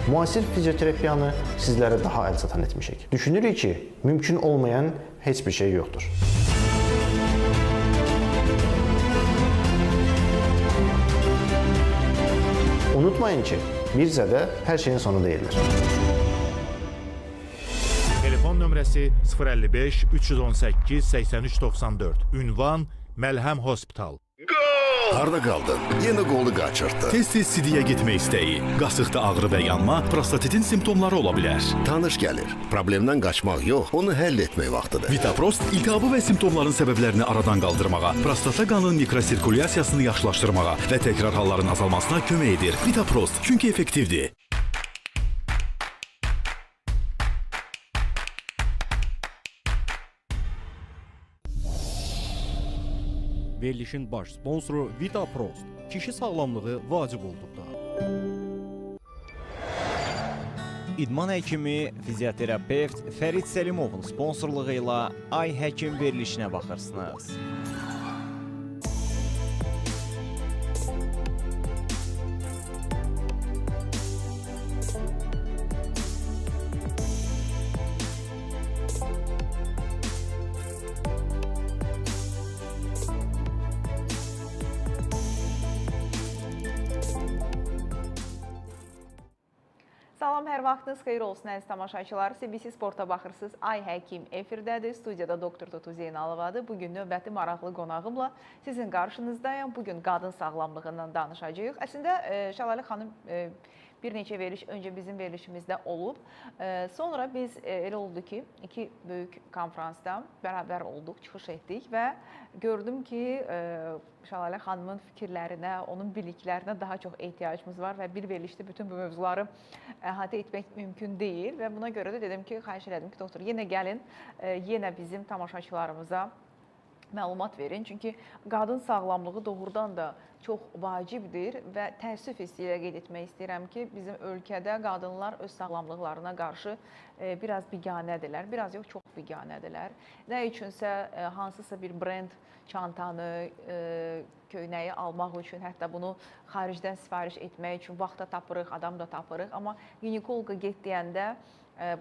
müasir fizioterapiyanı sizlərə daha əlçatan etmişik. Düşünürük ki, mümkün olmayan heç bir şey yoxdur. Unutmayın ki, bir zədə hər şeyin sonu deyildir. Telefon nömrəsi 055 318 83 94. Ünvan Məlhəm Hospital. Harda qaldın? Yenə qolu qaçırtdı. Tez-tez sidiyə getmək istəyi, qasıqda ağrı və yanma prostatitin simptomları ola bilər. Tanış gəlir. Problemdən qaçmaq yox, onu həll etmək vaxtıdır. Vitaprost iltihabı və simptomların səbəblərini aradan qaldırmağa, prostata qanın mikrosirkulyasiyasını yaxşılaşdırmağa və təkrar halların azalmasına kömək edir. Vitaprost çünki effektivdir. Verilişin baş sponsoru Vitaprost. Kişi sağlamlığı vacib olduqda. İdman həkimi, fizioterapevt Fərid Səlimovun sponsorluğu ilə Ay Həkim verilişinə baxırsınız. Salam, hər vaxtınız xeyir olsun əziz tamaşaçılar. CBC Sporta baxırsınız. Ay Həkim efirdədir. Studiyada Doktor Tutu Zeynalovadır. Bugün növbəti maraqlı qonağımla sizin qarşınızdayım. Bugün qadın sağlamlığından danışacağıq. Əslində Şəlalə xanım bir neçə veriliş öncə bizim verilişimizdə olub. Sonra biz elə oldu ki, iki böyük konferansda bərabər olduq, çıxış etdik və gördüm ki, Şəlalə xanımın fikirlərinə, onun biliklərinə daha çox ehtiyacımız var və bir verilişdə bütün bu mövzuları əhatə etmək mümkün deyil və buna görə də dedim ki, xahiş elədim ki, doktor, yenə gəlin, yenə bizim tamaşaçılarımıza məlumat verin. Çünki qadın sağlamlığı doğrudan da çox vacibdir və təəssüf hissi ilə qeyd etmək istəyirəm ki, bizim ölkədə qadınlar öz sağlamlıqlarına qarşı biraz biganədirlər, biraz yox, çox biganədirlər. Nə üçünsə hansısa bir brend çantanı, köynəyi almaq üçün, hətta bunu xaricdən sifariş etmək üçün vaxt da tapırıq, adam da tapırıq, amma ginekoloqa get deyəndə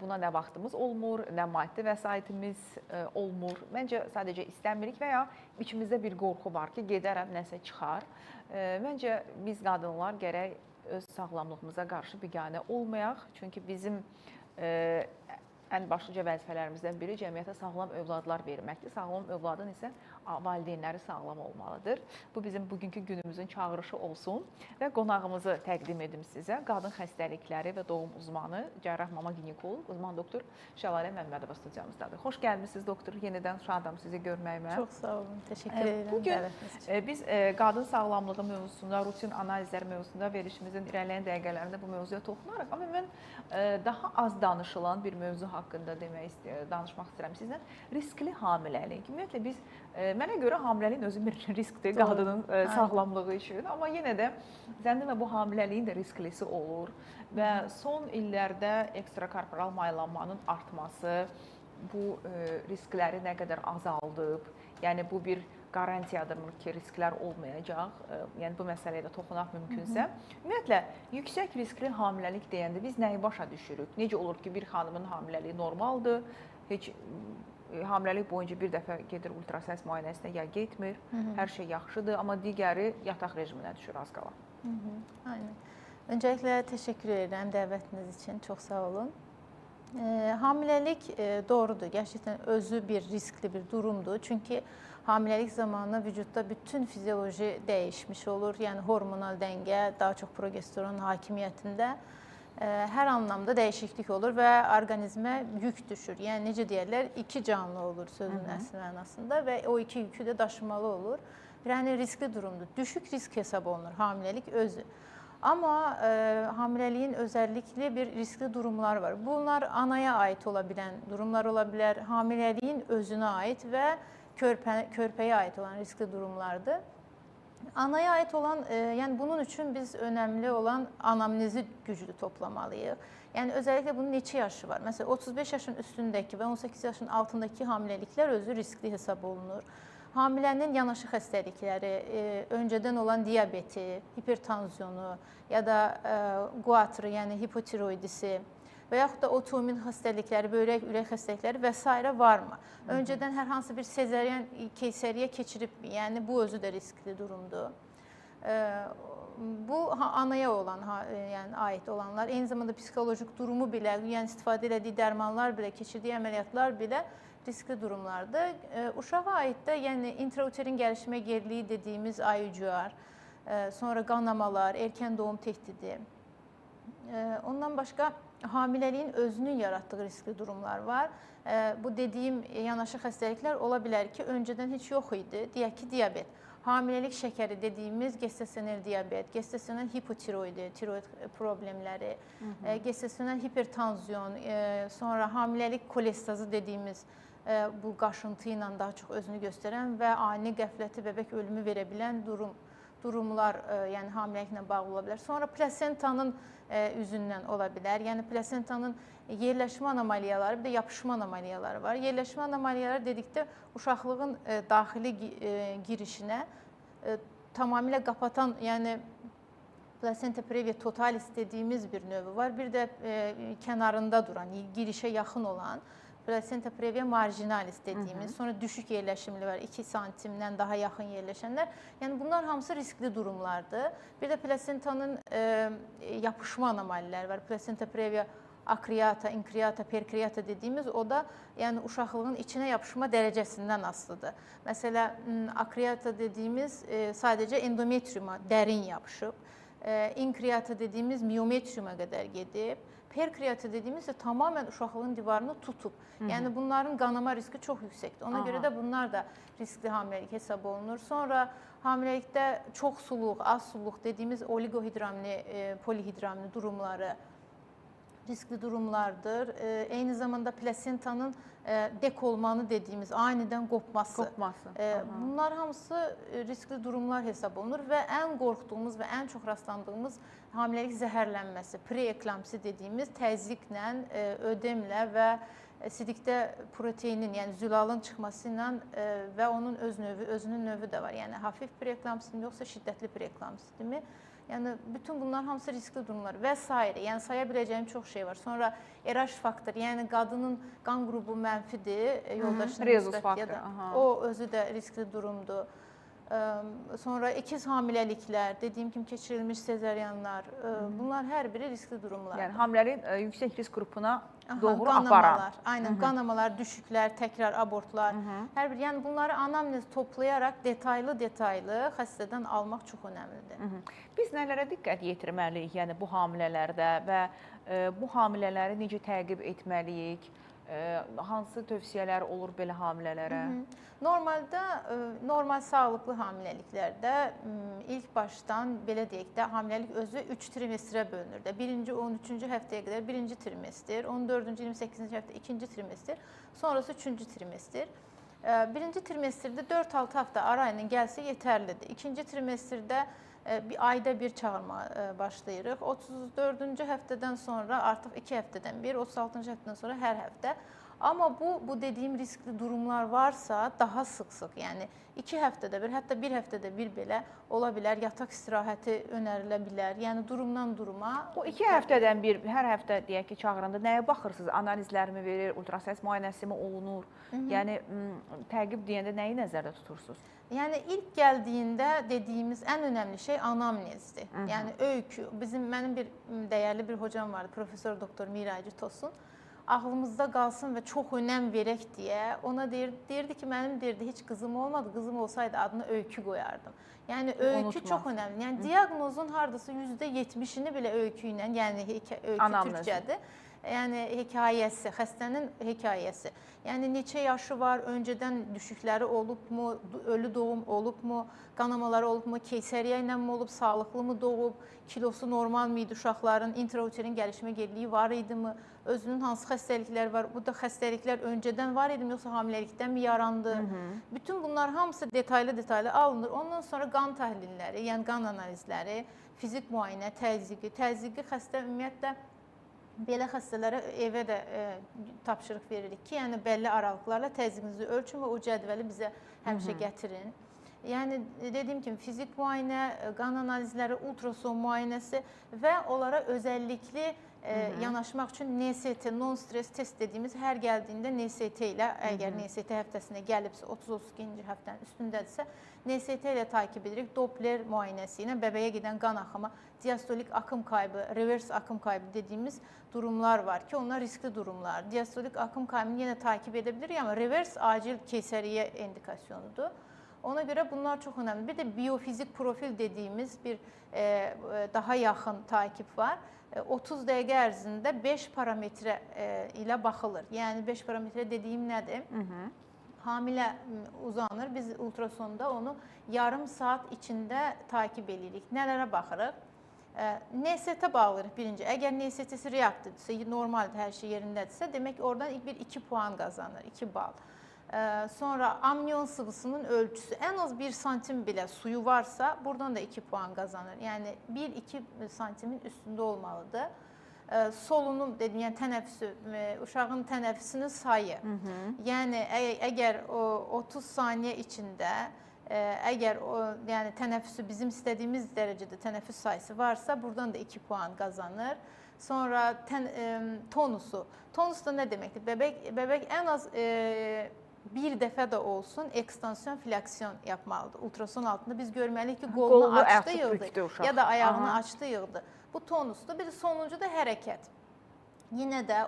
buna nə vaxtımız olmur, nə maddi vəsaitimiz olmur. Məncə sadəcə istəmirik və ya içimizdə bir qorxu var ki, gedərəm, nəsə çıxar. Məncə biz qadınlar gərək öz sağlamlığımıza qarşı biganə olmayaq. Çünki bizim ən başlıca vəzifələrimizdən biri cəmiyyətə sağlam övladlar verməkdir. Sağlam övladın isə valideynləri sağlam olmalıdır. Bu bizim bugünkü günümüzün çağırışı olsun və qonağımızı təqdim edim sizə. Qadın xəstəlikləri və doğum uzmanı, cərrah mama ginekoloq, uzman doktor Şəlalə Məmmədova studiyamızdadır. Xoş gəlmisiniz doktor. Yenidən şadam sizi görməyimə. Çox sağ olun. Təşəkkür edirəm. Bugün biz qadın sağlamlığı mövzusunda, rutin analizlər mövzusunda verilişimizin irəliləyən dəqiqələrində bu mövzuya toxunaraq, amma mən daha az danışılan bir mövzu haqqında danışmaq istəyirəm sizlə. Riskli hamiləlik. Ümumiyyətlə biz mənə görə hamiləliyin özü bir riskdir qadının sağlamlığı üçün, amma yenə də zənnimlə bu hamiləliyin də risklisi olur və son illərdə ekstrakorporal maylanmanın artması bu riskləri nə qədər azaldıb, yəni bu bir qarantiyadırmı ki, risklər olmayacaq, yəni bu məsələyə də toxunaq mümkünsə. Ümumiyyətlə, yüksək riskli hamiləlik deyəndə biz nəyi başa düşürük? Necə olur ki, bir xanımın hamiləliyi normaldır, heç hamiləlik boyunca bir dəfə gedir ultrasəs müayinəsinə ya getmir, hər şey yaxşıdır, amma digəri yataq rejiminə düşür az qala. Aynen. Öncəliklə təşəkkür edirəm dəvətiniz üçün, çox sağ olun. Hamiləlik doğrudur, gerçekten özü bir riskli bir durumdur. Çünki hamiləlik zamanı vücudda bütün fizyoloji dəyişmiş olur. Yəni hormonal dəngə, daha çox progesteron hakimiyyətində hər anlamda dəyişiklik olur və orqanizmə yük düşür. Yəni necə deyərlər, iki canlı olur sözün əsl mənasında və o iki yükü də daşımalı olur. Yəni riskli durumdur. Düşük risk hesab olunur hamiləlik özü. Amma hamiləliyin özəllikli bir riskli durumlar var. Bunlar anaya ait ola bilən durumlar ola bilər, hamiləliyin özünə ait və körpəyə ait olan riskli durumlardır. Anaya ait olan, yəni bunun üçün biz önəmli olan anamnezi güclü toplamalıyıq. Yəni özəlliklə bunun neçə yaşı var? Məsələn, 35 yaşın üstündəki və 18 yaşın altındakı hamiləliklər özü riskli hesab olunur. hamilənin yanaşı xəstəlikləri, öncədən olan diabeti, hipertansiyonu ya da quatrı, yəni hipotiroidisi və yaxud da otoimmün xəstəlikləri, böyrək, ürək xəstəlikləri və s. varmı? Öncədən hər hansı bir sezaryen keysəriyyə keçiribmi? Yəni bu özü də riskli durumdur. Bu anaya olan, yəni aid olanlar, eyni zamanda psixolojik durumu belə, yəni istifadə etdiyi dərmanlar belə, keçirdiyi əməliyyatlar belə riskli durumlardır. Uşağa aid də, yəni intrauterin gəlişmə geriliyi dediyimiz IUGR, sonra qanamalar, erkən doğum tehdidi. Ondan başqa hamiləliyin özünün yaratdığı riskli durumlar var. Bu dediyim yanaşı xəstəliklər ola bilər ki, öncədən heç yox idi. Deyək ki, diabet. Hamiləlik şəkəri dediyimiz gestasioner diabet, gestasioner hipotiroidi, tiroid problemləri, gestasioner hipertansiyon, sonra hamiləlik kolestazı dediyimiz bu qaşıntı ilə daha çox özünü göstərən və ani qəfləti bəbək ölümü verə bilən durumlar, yəni hamiləliklə bağlı ola bilər. Sonra plasentanın üzündən ola bilər. Yəni plasentanın yerləşmə anomaliyaları, bir də yapışma anomaliyaları var. Yerləşmə anomaliyaları dedikdə uşaqlığın daxili girişinə tamamilə qapatan, yəni placenta previa totalis dediyimiz bir növü var. Bir də kənarında duran, girişə yaxın olan placenta previa marginalis dediyimiz, sonra düşük yerləşimli var, 2 santimdən daha yaxın yerləşənlər. Yəni bunlar hamısı riskli durumlardır. Bir də plasentanın yapışma anomaliləri var. Placenta previa akriata, inkriata, perkriata dediyimiz, o da yəni uşaqlığın içinə yapışma dərəcəsindən asılıdır. Məsələn, akriata dediyimiz sadəcə endometriuma dərin yapışıb, inkriata dediyimiz miometriuma qədər gedib, perkriata dediyimiz isə tamamən uşaqlığın divarını tutub. Yəni bunların qanama riski çox yüksəkdir. Ona görə də bunlar da riskli hamiləlik hesab olunur. Sonra hamiləlikdə çox suluq, az suluq dediyimiz oligohidramli, polihidramli durumları riskli durumlardır. Eyni zamanda plasentanın dekolmanı dediyimiz anidən qopması. Bunlar hamısı riskli durumlar hesab olunur və ən qorxduğumuz və ən çox rastlandığımız hamiləlik zəhərlənməsi, preeklamsi dediyimiz təzyiqlə, ödemlə və sidikdə proteinin, yəni zülalın çıxması ilə və onun özünün növü də var. Yəni hafif preeklamsi yoxsa şiddətli preeklamsi mi? Yəni bütün bunlar hamısı riskli durumlar və s. Yəni saya biləcəyim çox şey var. Sonra RH faktor, yəni qadının qan qrupu mənfidir, yoldaşının müsbət, o özü də riskli durumdur. Sonra ikiz hamiləliklər, dediyim kimi keçirilmiş sezaryanlar, bunlar hər biri riskli durumlardır. Yəni hamiləliyin yüksək risk qrupuna doğru aparan. Aynen, qanamalar, düşüklər, təkrar abortlar, hər bir, yəni bunları anamnez toplayaraq detaylı xəstədən almaq çox önəmlidir. Biz nələrə diqqət yetirməliyik, yəni bu hamilələrdə və bu hamilələri necə təqib etməliyik? Hansı tövsiyələr olur belə hamilələrə? Normalda, normal sağlıqlı hamiləliklərdə ilk başdan, belə deyək də, hamiləlik özü 3 trimestrə bölünür. 1-ci 13-cü həftəyə qədər 1-ci trimestr, 14-cü 28-ci həftə 2-ci trimestr, sonrası 3-cü trimestr. 1-ci trimestrdə 4-6 həftə ara ilə gəlsə yetərlidir. 2-ci trimestrdə ayda bir çağırma başlayırıq. 34-cü həftədən sonra artıq 2 həftədən bir, 36-cı həftədən sonra hər həftə. Amma bu dediyim riskli durumlar varsa daha sıx-sıx, yəni 2 həftədə bir, hətta 1 həftədə bir belə ola bilər, yataq istirahəti önərilə bilər. Yəni durumdan duruma. O 2 həftədən bir, hər həftə deyək ki, çağıranda nəyə baxırsınız? Analizlərimi verir, ultrasəs müayinəsi mi olunur? Yəni təqib deyəndə nəyi nəzərdə tutursunuz? Yəni ilk gəldiyində dediyimiz ən önəmli şey anamnezdir. Yəni öykü. Mənim bir dəyərli bir hocam vardı, professor doktor Miracı Tosun. Ağlımızda qalsın və çox önəm verək deyə ona deyirdi ki, mənim heç qızım olmadı, qızım olsaydı adını öykü qoyardım. Yəni öykü çox önəmli. Yəni diaqnozun hardasa %70-ini belə öykü ilə, yəni öykü türkcədir. Yəni hekayəsi, xəstənin hekayəsi. Yəni neçə yaşı var, öncədən düşükləri olubmu, ölü doğum olubmu, qanamaları olubmu, keysəriyyə ilə mi olub, sağlıqlı mı doğub, kilosu normal mı idi uşaqların, intrauterin gəlişmə geriliyi var idi mi, özünün hansı xəstəliklər var, bu da xəstəliklər öncədən var idi mi, yoxsa hamiləlikdən mi yarandı? Bütün bunlar hamısı detaylı alınır. Ondan sonra qan təhlilləri, yəni qan analizləri, fizik müayinə, təzyiqi xəstə ümumiyyətlə Belə xəstələrə evə də tapşırıq veririk ki, yəni bəlli aralıqlarla təzyiqinizi ölçün və o cədvəli bizə həmişə gətirin. Yəni dediyim kimi fizik müayinə, qan analizləri, ultrason müayinəsi və onlara özəllikli yanaşmaq üçün NST, non-stress test dediyimiz hər gəldiyində NST ilə, əgər NST həftəsinə gəlibsə, 30-32-ci həftənin üstündədirsə, NST ilə takib edirik. Doppler müayinəsi ilə bəbəyə gedən qan axımı, diastolik akım kaybı, reverse akım kaybı dediyimiz durumlar var ki, onlar riskli durumlar. Diastolik akım kaybını yenə takib edə bilirik, amma reverse acil keysəriyyə indikasyonudur. Ona görə bunlar çox önəmli. Bir də biofizik profil dediyimiz bir daha yaxın takib var. 30 dəqiqə ərzində 5 parametrə ilə baxılır. Yəni 5 parametrə dediyim nədir? Hamilə uzanır, biz ultrasonda onu yarım saat içində takib edirik. Nələrə baxırıq? NST-ə bağlayırıq birinci. Əgər NST-si reaktivdirsə, normaldir, hər şey yerindədirsə, demək oradan ilk bir 2 puan qazanır, 2 bal. Sonra amnion sıvısının ölçüsü ən az 1 santim belə suyu varsa buradan da 2 puan qazanır. Yəni 1-2 santimin üstündə olmalıdır. Solunum dedim, yəni tənəffüsü, uşağın tənəffüsünün sayı. Yəni əgər 30 saniyə içində əgər yəni tənəffüsü bizim istədiyimiz dərəcədə tənəffüs sayısı varsa buradan da 2 puan qazanır. Sonra tonusu. Tonus da nə deməkdir? Bəbək ən az bir dəfə də olsun ekstansiyon fleksiyon yapmalıdır. Ultrason altında biz görməliyik ki, qolunu açdı, yığdı ya da ayağını açdı, yığdı. Bu tonusdur. Bir də sonuncu da hərəkət. Yenə də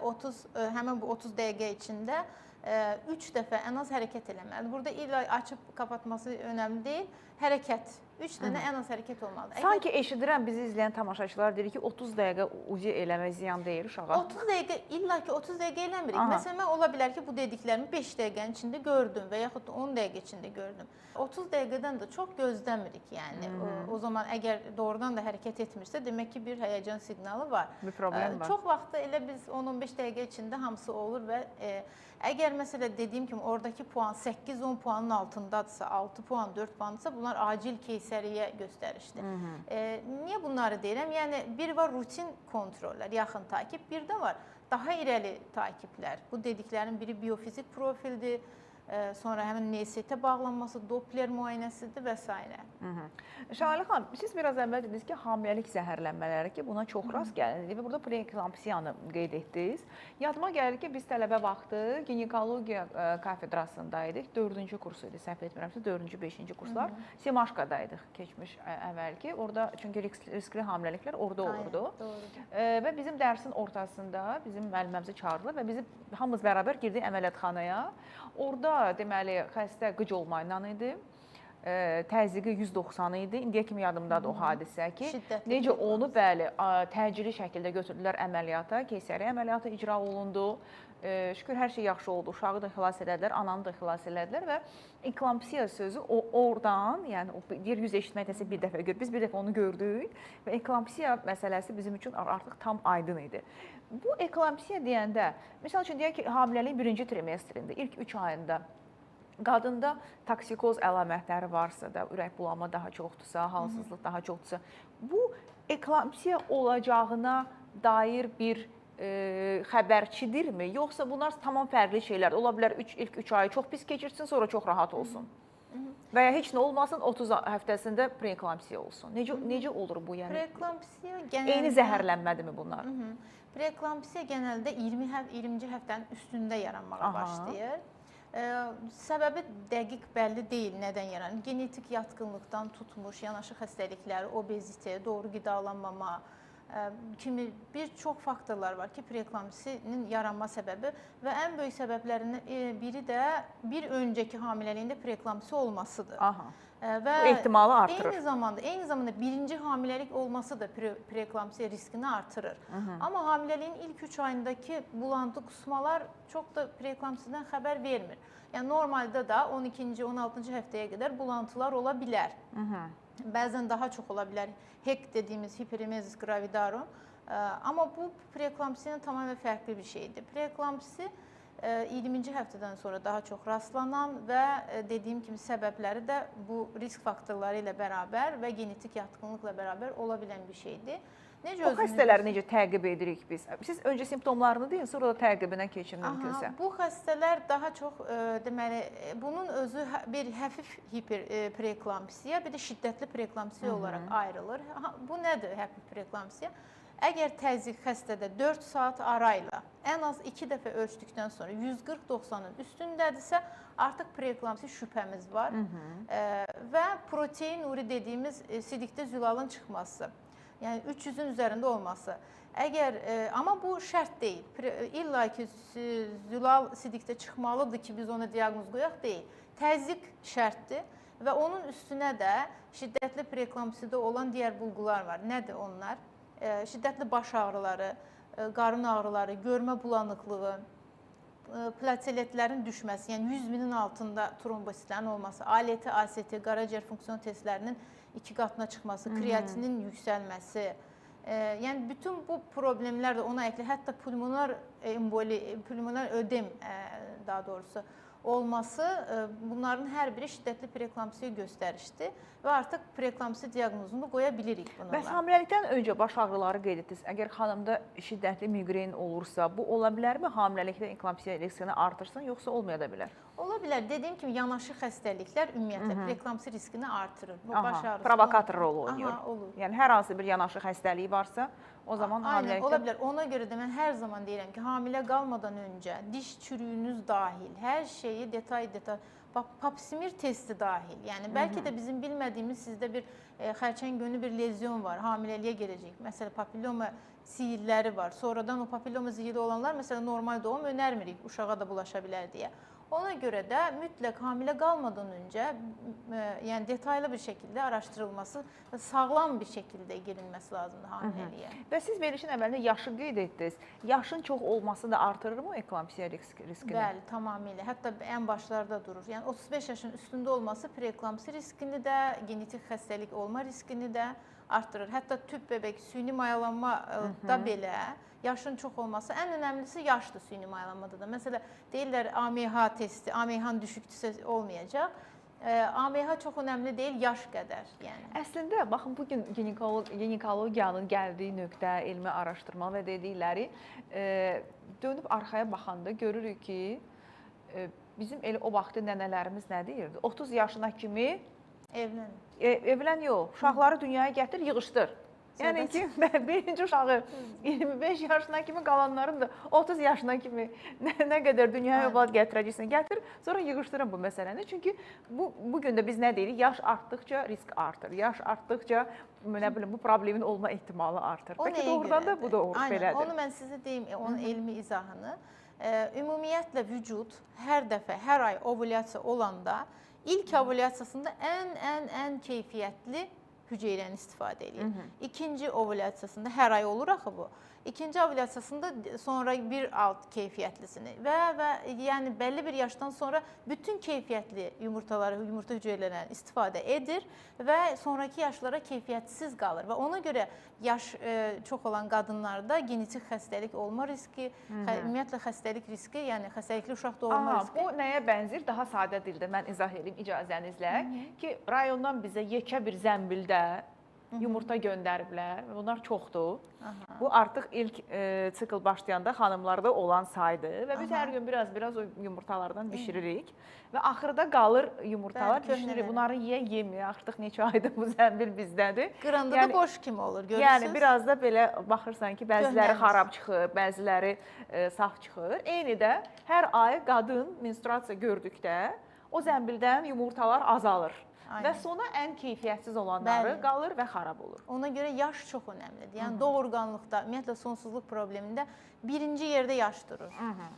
həmin bu 30 dəqiqə içində 3 dəfə ən az hərəkət eləməlidir. Burada illa açıb kapatması önəmli deyil. Hərəkət. 3 dənə ən az hərəkət olmalıdır. Sanki eşidirəm bizi izləyən tamaşaçılar deyir ki, 30 dəqiqə uzi eləmək ziyan deyil uşağa. 30 dəqiqə, illa ki 30 dəqiqə eləmirik. Məsələn, ola bilər ki, bu dediklərimi 5 dəqiqənin içində gördüm və yaxud da 10 dəqiqə içində gördüm. 30 dəqiqədən də çox gözləmirik. Yəni o zaman əgər doğrudan da hərəkət etmirsə, demək ki, bir həyəcan siqnalı var. Bir problem var. Çox vaxtda elə biz 10-15 dəqiqə içində hamısı olur və əgər məsələ dediyim kimi oradakı puan 8-10 puanın altındadırsa, 6 puan, 4 puandırsa, bunlar acil keysəriyyə göstərişdir. Niyə bunları deyirəm? Yəni bir var rutin kontrollər, yaxın takib, bir də var daha irəli takiblər. Bu dediklərin biri biofizik profildir. Sonra həmin NST-ə bağlanması, Doppler müayinəsidir və s. Şahilə xanım, siz biraz əvvəl dediniz ki, hamiləlik zəhərlənmələri ki, buna çox rast gəlinir və burada preeklamsiyanı qeyd etdiniz. Yadıma gəlir ki, biz tələbə vaxtı ginekologiya kafedrasındaydıq. 4-cü kurs idi, səhv etmirəmsə, 4-cü, 5-ci kurslar. Simaşqadaydıq keçmiş əvvəlki. Orada çünki riskli hamiləliklər orada olurdu. Və bizim dərsin ortasında bizim müəlliməmizə çağırdılar və bizi hamımız bərabər girdik əməliyyatxanaya. Orada deməli xəstə qıc olmayla idi. Təzyiqi 190 idi. İndiyə kimi yadımdadır o hadisə ki, necə onu bəli təcili şəkildə götürdülər əməliyyata, keysəriyyə əməliyyatı icra olundu. Şükür hər şey yaxşı oldu. Uşağı da xilas elədilər, ananı da xilas elədilər və eklamsiya sözü oradan, yəni o bir yüz eşitmək nəsə bir dəfə gör. Biz bir dəfə onu gördük və eklamsiya məsələsi bizim üçün artıq tam aydın idi. Bu eklamsiya deyəndə, məsəl üçün deyək ki, hamiləliyin 1-ci trimestrində, ilk 3 ayında qadında toksikoz əlamətləri varsa da, ürək bulanma daha çoxdursa, halsızlıq daha çoxdursa, bu eklamsiya olacağına dair bir xəbərçidirmi? Yoxsa bunlar tamam fərqli şeylərdir? Ola bilər ilk 3 ayı çox pis keçirsin, sonra çox rahat olsun. Və ya heç nə olmasın, 30 həftəsində preeklamsiya olsun. Necə olur bu? Yəni preeklamsiya genəldə eyni zəhərlənmədirmi bunlar? Preeklamsiya genəldə 20-ci həftənin üstündə yaranmağa başlayır. Səbəbi dəqiq bəlli deyil nədən yaranır. Genetik yatkınlıqdan tutmuş, yanaşı xəstəlikləri, obezite, doğru qidalanmama kimi bir çox faktorlar var ki, preeklamsiyasının yaranma səbəbi və ən böyük səbəblərindən biri də bir öncəki hamiləliyində preeklamsiya olmasıdır. Bu ehtimalı artırır. Eyni zamanda birinci hamiləlik olması da preeklamsiya riskini artırır. Amma hamiləliyin ilk 3 ayındakı bulantı, qusmalar çox da preeklamsiyadan xəbər vermir. Yəni normalda da 12-ci, 16-cı həftəyə qədər bulantılar ola bilər. Bəzən daha çox ola bilər. HEC dediyimiz hiperemezis gravidarum. Amma bu preeklamsiyanın tamamilə fərqli bir şeydir. Preeklamsiya 20-ci həftədən sonra daha çox rastlanan və dediyim kimi səbəbləri də bu risk faktorları ilə bərabər və genetik yatkınlıqla bərabər ola bilən bir şeydir. O xəstələri necə təqib edirik biz? Siz öncə simptomlarını deyin, sonra da təqibinə keçin mümkünsə. Bu xəstələr daha çox deməli bunun özü bir həfif hiperpreeklamsiya, bir də şiddətli preeklamsiya olaraq ayrılır. Bu nədir həfif preeklamsiya? Əgər təzyiq xəstədə 4 saat arayla ən az 2 dəfə ölçdükdən sonra 140-90-ın üstündədirsə, artıq preeklamsiya şübhəmiz var və protein uri dediyimiz sidikdə zülalın çıxması. Yəni 300-ün üzərində olması. Amma bu şərt deyil. İlla ki zülal sidikdə çıxmalıdır ki, biz ona diaqnoz qoyaq deyil. Təzyiq şərtdir və onun üstünə də şiddətli preeklamsiyada olan digər bulğular var. Nədir onlar? Şiddətli baş ağrıları, qarın ağrıları, görmə bulanıqlığı, plateletlərin düşməsi, yəni 100 minin altında trombositlərin olması, ALT, AST, qaraciyər funksiyon testlərinin 2 qatına çıxması, kreatinin yüksəlməsi, yəni bütün bu problemlər də ona ekli, hətta pulmonar emboli, pulmonar ödem daha doğrusu olması, bunların hər biri şiddətli preeklamsiya göstərişdir və artıq preeklamsiya diaqnozunu qoya bilirik bununla. Bəs hamiləlikdən öncə baş ağrıları qeyd etdiniz. Əgər xanımda şiddətli miqren olursa, bu ola bilərmi? Hamiləlikdə eklamsiya riskini artırsın, yoxsa olmaya da bilər? Ola bilər. Dediyim kimi yanaşı xəstəliklər ümumiyyətlə preeklamsiya riskini artırır. Provokator rolu oynayır. Olur. Yəni hər hansı bir yanaşı xəstəliyi varsa, o zaman hamiləlikdə... Ola bilər. Ona görə də mən hər zaman deyirəm ki, hamilə qalmadan öncə diş çürüyünüz dahil, hər şeyi detay, papsimir testi dahil. Yəni bəlkə də bizim bilmədiyimiz sizdə bir xərçəng yönlü bir lezyon var, hamiləliyə gələcək. Məsələn, papilloma ziyilləri var. Sonradan o papilloma ziyili olanlar məsələn normal doğum önərmirik, uşağa da bulaşa bilər deyə. Ona görə də mütləq hamilə qalmadan öncə yəni detaylı bir şəkildə araşdırılması və sağlam bir şəkildə girilməsi lazımdır hamiləliyə. Və siz verilişin əvvəlində yaşı qeyd etdiniz. Yaşın çox olması da artırırmı eklamsiya riskini? Bəli, tamamilə. Hətta ən başlarda durur. Yəni 35 yaşın üstündə olması preeklamsiya riskini də, genetik xəstəlik olma riskini də artırır. Hətta tüp bəbək, süni mayalanma da belə yaşın çox olması, ən önəmlisi yaşdır süni mayalanmada da. Məsələn, deyirlər AMH testi, AMH-ın düşükdüsə olmayacaq. AMH çox önəmli deyil, yaş qədər. Yəni. Əslində, baxın, bugün ginekologiyanın gəldiyi nöqtə, elmi araşdırma və dedikləri dönüb arxaya baxanda görürük ki, bizim elə o vaxtı nənələrimiz nə deyirdi? 30 yaşına kimi evlən yox, uşaqları dünyaya gətir, yığışdır. Yəni ki, birinci uşağı 25 yaşına kimi qalanların da 30 yaşına kimi nə qədər dünyaya övlad gətirəcəksən, gətir, sonra yığışdırın bu məsələni. Çünki bugün də biz nə deyirik? Yaş artdıqca risk artır. Yaş artdıqca bu problemin olma ehtimalı artır. Bəlkə doğrudan da bu doğru belədir. Onu mən sizə deyim, onun elmi izahını. Ümumiyyətlə vücud hər dəfə, hər ay ovulyasiya olanda ilk ovulyasiyasında ən keyfiyyətli hüceyrəni istifadə edir. İkinci ovulyasiyasında hər ay olur axı bu. İkinci ovulyasiyasında sonra bir alt keyfiyyətlisini və yəni bəlli bir yaşdan sonra bütün keyfiyyətli yumurta hüceyrələrini istifadə edir və sonraki yaşlara keyfiyyətsiz qalır və ona görə yaş çox olan qadınlarda genetik xəstəlik olma riski, ümumiyyətlə xəstəlik riski, yəni xəstəlikli uşaq doğurma riski. Bu nəyə bənzir? Daha sadə dildə mən izah edeyim icazənizlə ki, rayondan bizə yekə bir zəmbildə yumurta göndəriblər. Bunlar çoxdur. Bu artıq ilk sikl başlayanda xanımlarda olan saydır və biz hər gün biraz o yumurtalardan bişiririk və axırda qalır yumurtalar bişiririk. Bunları yemir. Artıq neçə aydır bu zəmbil bizdədir. Qıranda da boş kimi olur, görürsünüz. Yəni biraz da belə baxırsan ki, bəziləri xarab çıxır, bəziləri saf çıxır. Eyni də hər ay qadın menstruasiya gördükdə o zəmbildən yumurtalar azalır. Və sona ən keyfiyyətsiz olanları qalır və xarab olur. Ona görə yaş çox önəmlidir. Yəni doğurganlıqda, ümumiyyətlə sonsuzluq problemində birinci yerdə yaş durur.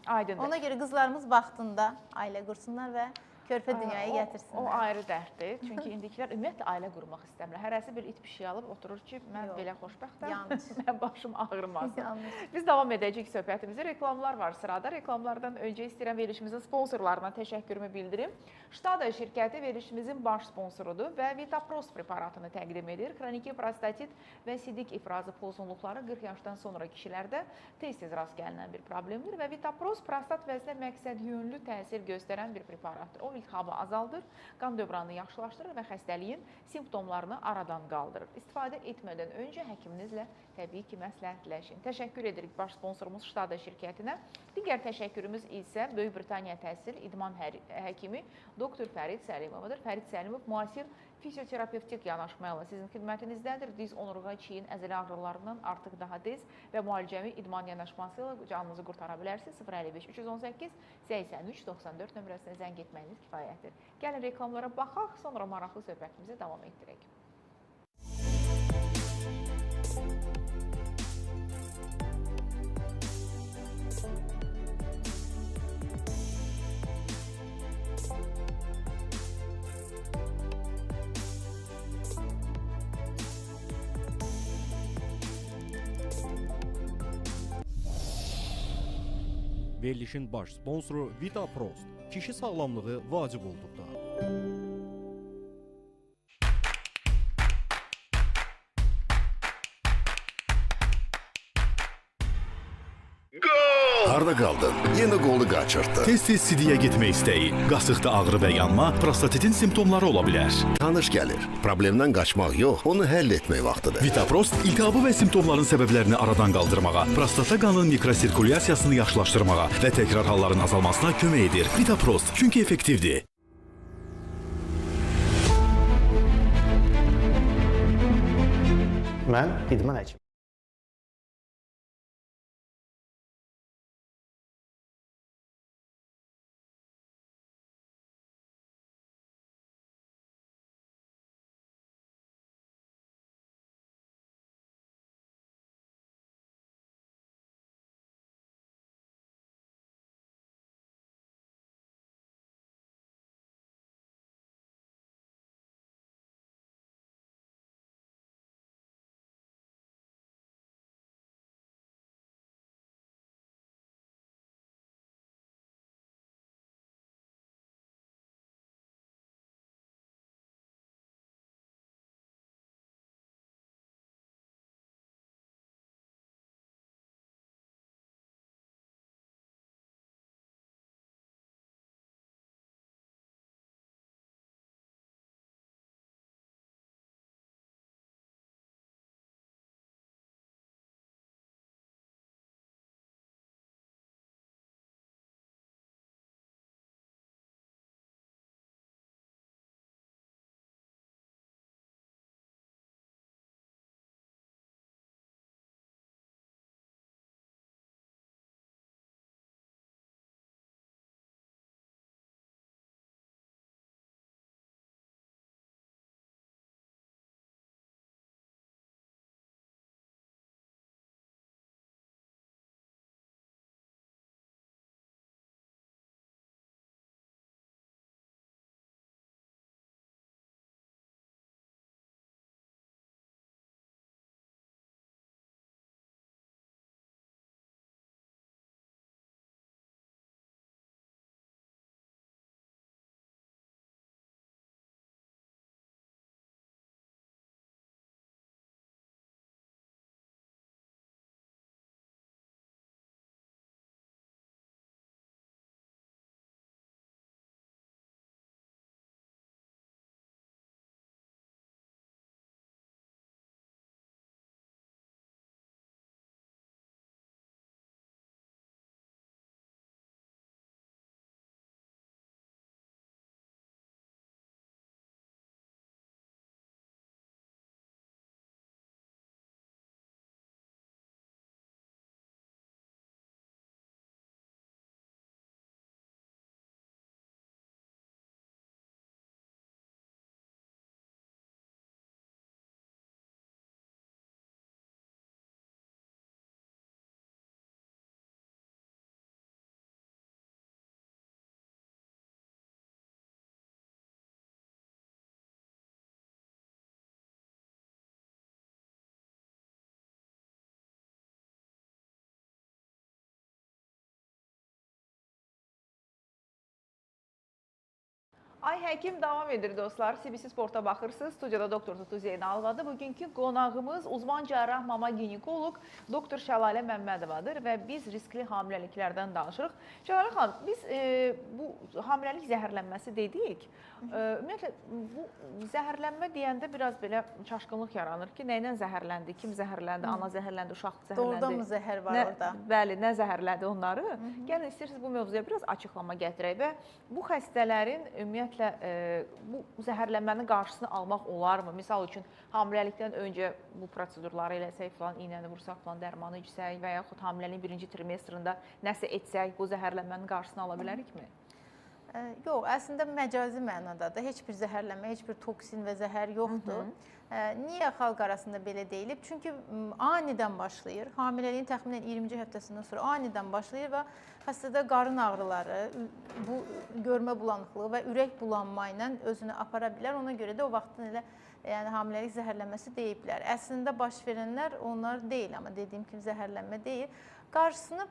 Aydındır. Ona görə qızlarımız vaxtında ailə qursunlar və körpə dünyaya gətirsinlər. O ayrı dərddir. Çünki indikilər ümumiyyətlə ailə qurmaq istəmirlər. Hərəsi bir it pişik alıb oturur ki, mən Yox, belə xoşbəxtəm, yanlış. mən başım ağrımasın. Yanlış. Biz davam edəcəyik söhbətimizə. Reklamlar var sırada. Reklamlardan öncə istəyirəm verilişimizin sponsorlarına təşəkkürümü bildirim. Ştada şirkəti verilişimizin baş sponsorudur və Vitaprost preparatını təqdim edir. Xroniki prostatit və sidik ifrazı pozğunluqları 40 yaşdan sonra kişilərdə tez-tez rast gəlinən bir problemdir və Vitaprost prostat vəzinə məqsədyönlü təsir göstərən bir preparatdır. O iltihabı azaldır, qan dövranını yaxşılaşdırır və xəstəliyin simptomlarını aradan qaldırır. İstifadə etmədən öncə həkiminizlə təbii ki, məsləhətləşin. Təşəkkür edirik baş sponsorumuz Ştada şirkətinə. Digər təşəkkürümüz isə Böyük Britaniya təhsil idman həkimi Dr. Fərid Səlimovadır. Fərid Səlimov müasir fizioterapevtik yanaşmayla sizin xidmətinizdədir. Diz, onurğa, çiyin, əzələ ağrılarından artıq daha tez və müalicəvi idman yanaşması ilə canınızı qurtara bilərsiniz. 055 318 83 94 nömrəsinə zəng etməyiniz kifayətdir. Gəlin reklamlara baxaq, sonra maraqlı söhbətimizi davam etdirək. Verilişin baş sponsoru Vitaprost. Kişi sağlamlığı vacib olduqda. Harda qaldın? Yenə qolu qaçırtdı. Tez-tez sidiyə getmək istəyi, qasıqda ağrı və yanma prostatitin simptomları ola bilər. Tanış gəlir. Problemdən qaçmaq yox, onu həll etmək vaxtıdır. Vitaprost iltihabı və simptomların səbəblərini aradan qaldırmağa, prostata qanın mikrosirkulyasiyasını yaxşılaşdırmağa və təkrar halların azalmasına kömək edir. Vitaprost çünki effektivdir. Mən idman həkimi. Ay Həkim davam edir dostlar. CBC Sporta baxırsınız. Studiyada doktor Tutu Zeynalovadır. Bugünkü qonağımız uzman cərrah mama ginekoloq doktor Şəlalə Məmmədovadır və biz riskli hamiləliklərdən danışırıq. Şəlalə xanım, biz bu hamiləlik zəhərlənməsi dedik. Ümumiyyətlə bu zəhərlənmə deyəndə biraz belə çaşqınlıq yaranır ki, nə ilə zəhərləndi, kim zəhərləndi, ana zəhərləndi, uşaq zəhərləndi. Doğrudan mı zəhər var orada? Bəli, nə zəhərlədi onları? Gəlin istəyirsiniz bu mövzuya biraz açıqlama gətirək və bu xəstələrin ümumiyyətlə bu zəhərlənmənin qarşısını almaq olarmı? Misal üçün hamiləlikdən öncə bu prosedurları eləsək, falan iynəni vursaq, falan dərmanı içsək və yaxud hamiləliyin birinci trimestrində nəsə etsək, bu zəhərlənmənin qarşısını ala bilərikmi? Yox, əslində məcazi mənada da heç bir zəhərlənmə, heç bir toksin və zəhər yoxdur. Niyə xalq arasında belə deyilib? Çünki anidən başlayır. Hamiləliyin təxminən 20-ci həftəsindən sonra anidən başlayır və xəstədə qarın ağrıları, bu görmə bulanıqlığı və ürək bulanma ilə özünü apara bilər. Ona görə də o vaxtın elə hamiləlik zəhərlənməsi deyiblər. Əslində baş verənlər onlar deyil, amma dediyim kimi zəhərlənmə deyil. Qarşısını,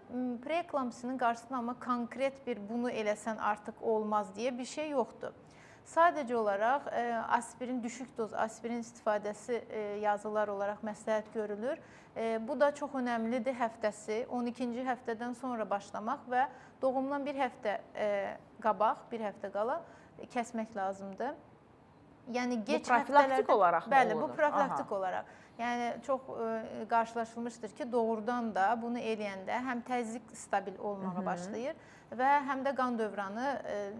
preeklampsinin qarşısını alma konkret bir bunu eləsən artıq olmaz deyə bir şey yoxdur. Sadəcə olaraq aspirin, düşük doz aspirin istifadəsi yazılar olaraq məsləhət görülür. Bu da çox önəmlidir həftəsi, 12-ci həftədən sonra başlamaq və doğumdan bir həftə qabaq, bir həftə qala kəsmək lazımdır. Yəni bu profilaktik olaraq mı bəli, olunur? Bu profilaktik olaraq. Yəni çox qarşılaşılmışdır ki, doğrudan da bunu eləyəndə həm təzyiq stabil olmağa başlayır və həm də qan dövranı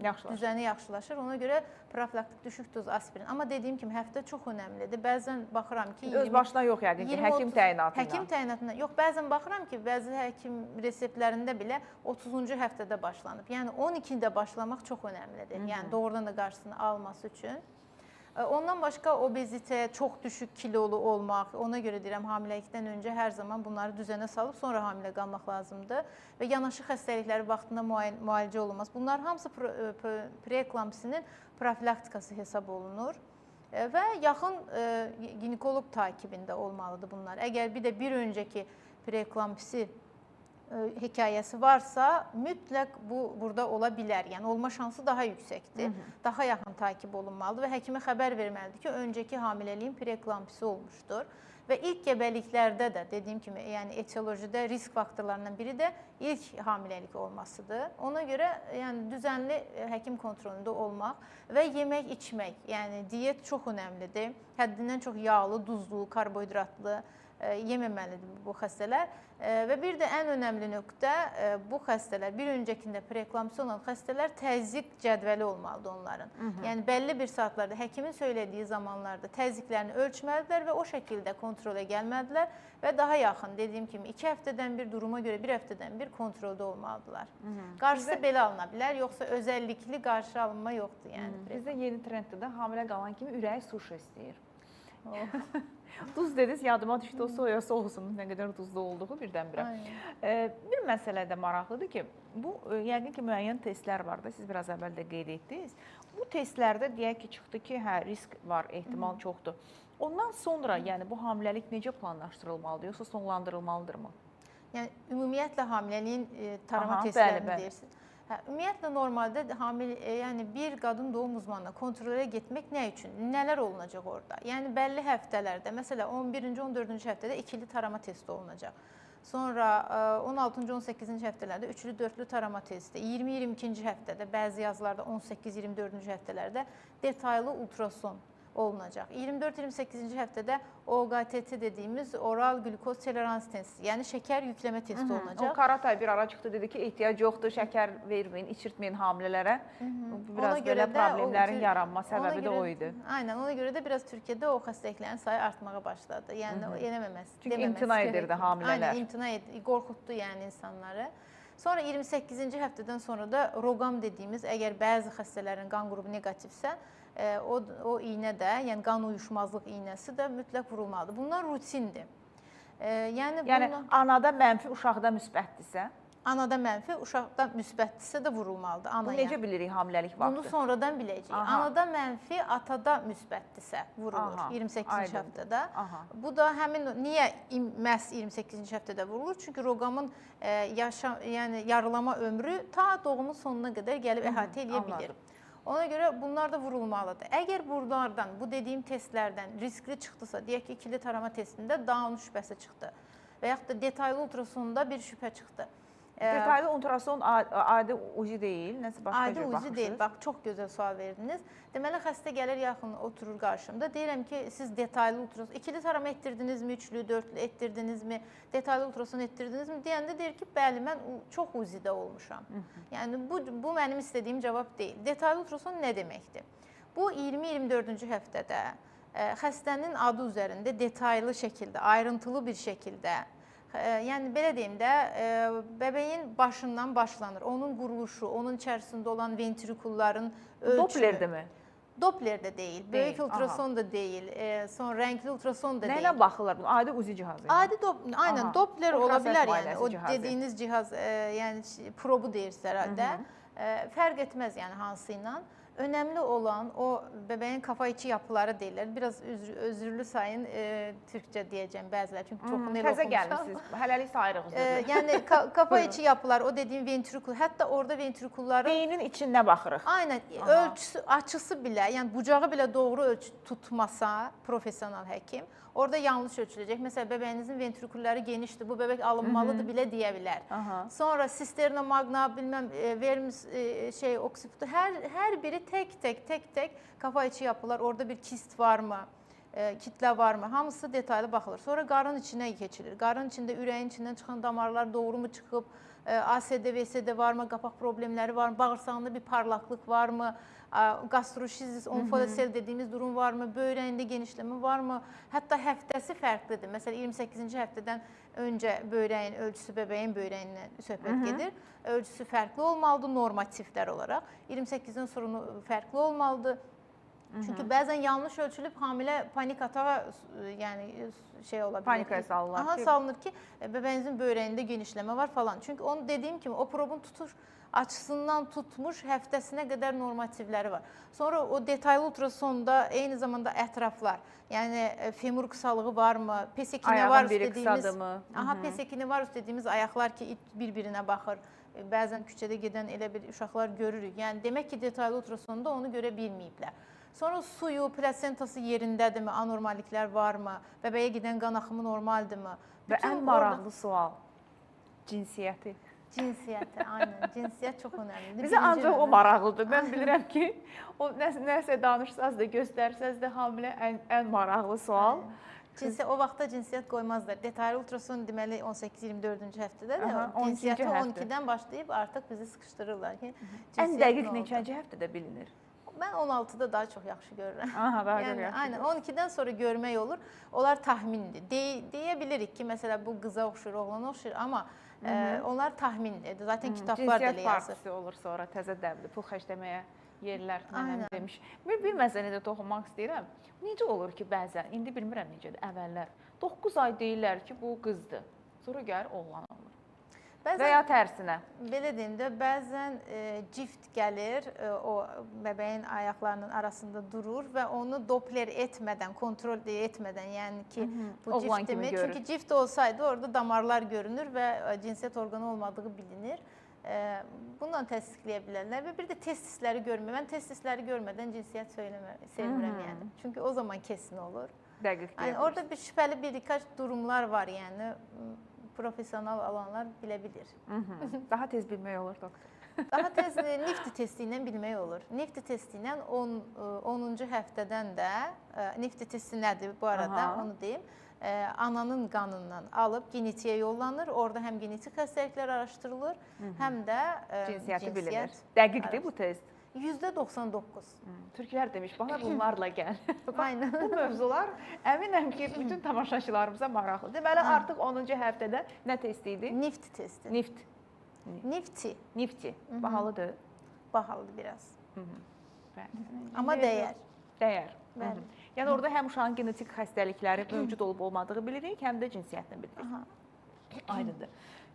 düzəni yaxşılaşır. Ona görə profilaktik düşük doz aspirin. Amma dediyim kimi həftə çox önəmlidir. Bəzən baxıram ki, öz başına yox yəqin ki, həkim təyinatında. Həkim təyinatında. Yox, bəzən baxıram ki, bəzi həkim reseptlərində belə 30-cu həftədə başlanıb. Yəni 12-də başlamaq çox önəmlidir. Yəni doğrudan da qarşısını alması üçün. Ondan başqa obezite, çox düşük kilolu olmaq, ona görə deyirəm hamiləlikdən öncə hər zaman bunları düzənə salıb sonra hamilə qalmaq lazımdır və yanaşı xəstəlikləri vaxtında müalicə olunmaz. Bunlar hamısı preeklampsinin profilaktikası hesab olunur və yaxın ginekoloq takibində olmalıdır bunlar. Əgər bir də bir öncəki preeklampsi hekayəsi varsa, mütləq bu burada ola bilər. Yəni olma şansı daha yüksəkdir. Daha yaxın takib olunmalıdır və həkimə xəbər verməlidir ki, öncəki hamiləliyin preeklampsi olmuşdur. Və ilk gəbəliklərdə də dediyim kimi, yəni etiolojidə risk faktorlarından biri də ilk hamiləlik olmasıdır. Ona görə yəni düzənli həkim kontrolündə olmaq və yemək, içmək, yəni diyet çox önəmlidir. Həddindən çox yağlı, duzlu, karbohidratlı yeməməlidir bu xəstələr. Və bir də ən önəmli nöqtə bu xəstələr, bir öncəkində preeklampsiya olan xəstələr təzyiq cədvəli olmalıdır onların. Yəni bəlli bir saatlarda həkimin söylədiyi zamanlarda təzyiqlərini ölçməlidirlər və o şəkildə kontrolə gəlməlidirlər və daha yaxın, dediyim kimi 2 həftədən bir duruma görə 1 həftədən bir kontroldə olmalıdırlar. Qarşısı belə alına bilər, yoxsa özəllikli qarşı alınma yoxdur. Bizdə yeni trenddə də hamilə qalan kimi ürəyi sushi istəyir. Duz dediniz, yadıma düşdü o soya sousunun nə qədər duzlu olduğu birdən-birə. Bir məsələ də maraqlıdır ki, bu yəqin ki, müəyyən testlər var da, siz biraz əvvəl də qeyd etdiniz. Bu testlərdə deyək ki, çıxdı ki, hə, risk var, ehtimal çoxdur. Ondan sonra, yəni bu hamiləlik necə planlaşdırılmalıdır, yoxsa sonlandırılmalıdırmı? Yəni ümumiyyətlə hamiləliyin tarama testlərini deyirsiniz. Ümumiyyətlə normalda yəni bir qadın doğum uzmanına kontrolə getmək nə üçün? Nələr olunacaq orada? Yəni bəlli həftələrdə, məsələn 11-ci, 14-cü həftədə ikili tarama testi olunacaq. Sonra 16-cı, 18-ci həftələrdə üçlü, dörtlü tarama testi, 20-22-ci həftədə, bəzi yazılarda 18-24-cü həftələrdə detallı ultrason olunacaq. 24-28-ci həftədə OQTT dediyimiz oral glukoz tolerans testi, yəni şəkər yükləmə testi olunacaq. O Qaratay bir ara çıxdı, dedi ki, ehtiyac yoxdur, şəkər verməyin, içirtməyin hamilələrə. Biraz belə problemlərin yaranma səbəbi də o idi. Aynen, ona görə də biraz Türkiyədə o xəstəliklərin sayı artmağa başladı. Yəni eləməməsi. Çünki imtina edirdi hamilələr. Aynen, imtina edirdi, qorxutdu yəni insanları. Sonra 28-ci həftədən sonra da roqam dediyimiz, əgər bəzi xəstələrin qan qrubu negativsə, o iynə də, yəni qan uyuşmazlıq iynəsi də mütləq vurulmalıdır. Bunlar rutindir. Yəni anada mənfi, uşaqda müsbətdirsə? Anada mənfi, uşaqda müsbətdirsə də vurulmalıdır anaya. Bu necə bilirik hamiləlik vaxtı? Bunu sonradan biləcəyik. Anada mənfi, atada müsbətdirsə vurulur 28-ci həftədə. Bu da həmin, niyə məhz 28-ci həftədə vurulur? Çünki roqamın yarılama ömrü ta doğumun sonuna qədər gəlib əhatə edə bilir. Ona görə bunlar da vurulmalıdır. Əgər bunlardan, bu dediyim testlərdən riskli çıxdısa, deyək ki, ikili tarama testində Down şübhəsi çıxdı və yaxud da detaylı ultrasonda bir şübhə çıxdı. Detaylı ultrason adi uzi deyil, nəsə başqa Adi cür uzi baxırsınız. deyil. Bax, çox gözəl sual verdiniz. Deməli, xəstə gəlir yaxın oturur qarşımda. Deyirəm ki, siz detaylı ultrason, ikili tarama etdirdinizmi, üçlü, dörtlü etdirdinizmi, detaylı ultrason etdirdinizmi? Deyəndə deyir ki, bəli, mən çox uzidə olmuşam. Yəni, bu mənim istədiyim cavab deyil. Detaylı ultrason nə deməkdir? Bu, 20-24-cü həftədə xəstənin adı üzərində detaylı şəkildə, ayrıntılı bir şəkildə, yəni belə deyim də, bəbəyin başından başlanır. Onun quruluşu, onun içərisində olan ventrikulların ölçümü. Dopplerdə mi? Dopplerdə deyil, böyük ultrason da deyil, son rəngli ultrason da deyil. Nə ilə baxırlar bunu? Adi uzi cihazı ilə. Adi aynen Doppler ola Ultrason bilər yəni. müayinəsi O cihazı. dediyiniz cihaz, yəni probu deyirsiniz hər halda. Fərq etməz yəni hansı ilə. Önəmli olan o bəbəyin kafa içi yapıları deyirlər. Biraz özürlü sayın türkcə deyəcəm bəzilər. Çünki çoxunu elə Təzə oxumuşam. gəlmisiniz. Hələlik sayırıq üzrlə. Yəni kafa içi yapılar, o dediyim ventrikul, hətta orada ventrikulların Beynin içində baxırıq. aynen ölçüsü, açısı bilə, yəni bucağı bilə doğru ölçü tutmasa professional həkim, orada yanlış ölçüləcək. Məsələn, bəbəyinizin ventrikulları genişdir, bu bəbək alınmalıdır bilə deyə bilər. Sonra sisterna magna, bilməm, vermis, oksiputu, hər biri tək kafa içi yapılar, orada bir kist varmı, kitlə varmı, hamısı detaylı baxılır. Sonra qarın içinə keçilir. Qarın içində ürəyin içindən çıxan damarlar doğru mu çıxıb, ASD, VSD varmı, qapaq problemləri varmı, bağırsağında bir parlaqlıq varmı, gastroşizis, onfosel dediyimiz durum varmı, böyrəyində genişləmə varmı, hətta həftəsi fərqlidir. Məsələn, 28-ci həftədən öncə böyrəyin ölçüsü, bəbəyin böyrəyindən söhbət gedir. Ölçüsü fərqli olmalıdır normativlər olaraq. 28-dən sonra fərqli olmalıdır. Çünki bəzən yanlış ölçülüb hamilə panik atağa, yəni ola bilər. Panikaya salınır. Aha, salınır ki, bəbəyinizin böyrəyində genişləmə var falan. Çünki onu dediyim kimi o probun tutuş açısından tutmuş həftəsinə qədər normativləri var. Sonra o detaylı ultrasonda eyni zamanda ətraflar, yəni femur qısalığı varmı, pesekini var dediyimiz, pesekini var dediyimiz ayaqlar ki, bir-birinə baxır. Bəzən küçədə gedən elə bir uşaqlar görürük. Yəni demək ki, detaylı ultrasonda onu görə bilməyiblər. Sonra suyu, plasentası yerindədirmi, anormalliklər varmı, bəbəyə gedən qan axımı normaldirmi? Və ən maraqlı sual, cinsiyyəti. Cinsiyyəti, aynen. Cinsiyyət çox önəmlidir. Bizə ancaq o maraqlıdır. Mən bilirəm ki, o nəsə danışsaz da, göstərsəz də hamilə ən maraqlı sual. O vaxtda cinsiyyət qoymazlar. Detaylı ultrason deməli 18-24-cü həftədə də cinsiyyəti 12-dən başlayıb artıq bizi sıxışdırırlar ki, ən dəqiq neçənci həftədə bilinir? Mən 16-da daha çox yaxşı görürəm. Aha, daha yəni, yaxşı. Aynen, 12-dən sonra görmək olur. Onlar tahmindir. Deyə bilirik ki, məsələ bu qıza oxşur, oğlana oxşur, amma onlar tahmindir. Zaten kitablar da elə yazır. Cinsiyyət partisi olur sonra təzə dəvli, pul xərcləməyə yerlər nənəm demiş. Bir məsələdə toxunmaq istəyirəm. Necə olur ki, bəzən, indi bilmirəm necədir, əvvəllər 9 ay deyirlər ki, bu qızdır. Sonra gəlir oğlan olur. Və ya tərsinə. Belə deyim də, bəzən cift gəlir, o bəbəyin ayaqlarının arasında durur və onu Doppler etmədən, kontrol etmədən, yəni ki, bu ciftimi. Çünki cift olsaydı orada damarlar görünür və cinsiyyət orqanı olmadığı bilinir. Bundan təsdiqləyə bilərlər və bir də testisləri görmür. Mən testisləri görmədən cinsiyyət sevmirəm yəni. Çünki o zaman kesin olur. Dəqiq deyil. Orada bir şübhəli bir-birkaç durumlar var yəni. Professional alanlar bilə bilir. Daha tez bilmək olur, doktor. Daha tez Nifty testi ilə bilmək olur. Nifty testi ilə 10-cu həftədən də, Nifty testi nədir bu arada, onu deyim, ananın qanından alıb genetiyə yollanır. Orada həm genetik xəstəliklər araşdırılır, həm də cinsiyyəti bilinir. Dəqiqdir bu test. %99. Türklər demiş, bana bunlarla gəl. Aynen. Bu mövzular əminəm ki, bütün tamaşaçılarımıza maraqlı. Deməli, artıq 10-cu həftədə nə testi idi? Nifty testi. Nifty. Nifty. Bahalıdır? Bahalıdır biraz. Amma dəyər. Dəyər. Yəni, orada həm uşağın genetik xəstəlikləri mövcud olub olmadığı bilirik, həm də cinsiyyətini bilirik. Aydındır.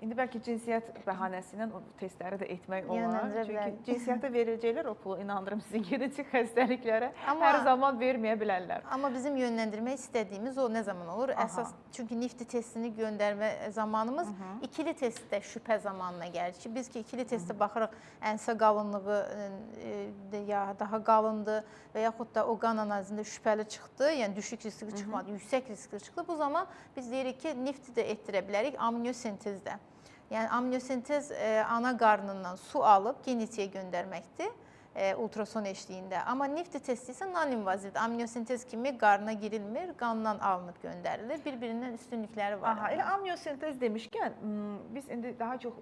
İndi bəlkə cinsiyyət bəhanəsi ilə o testləri də etmək olar. Yönləndirə Çünki bilərik. cinsiyyətə verəcəklər o pulu, inandırım sizi, genetik xəstəliklərə Amma- hər zaman verməyə bilərlər. Amma bizim yönləndirmək istədiyimiz o nə zaman olur? Əsas çünki nifti testini göndərmə zamanımız ikili testdə şübhə zamanına gəlir ki, biz ki ikili testdə baxırıq ənsə qalınlığı ya daha qalındır və yaxud da o qan analizində şübhəli çıxdı, yəni düşük riskli çıxmadı, yüksək riskli çıxdı. Bu zaman biz deyirik ki, nifti də etdirə bilərik amniosintezdə. Yəni amniosintez ana qarnından su alıb genetiyə göndərməkdir. Ultrason eşliyində. Amma nifti testi isə non-invazivdir. Amniosintez kimi qarına girilmir, qandan alınıb göndərilir. Bir-birindən üstünlükləri var. Aha, elə amniosintez demişkən, biz indi daha çox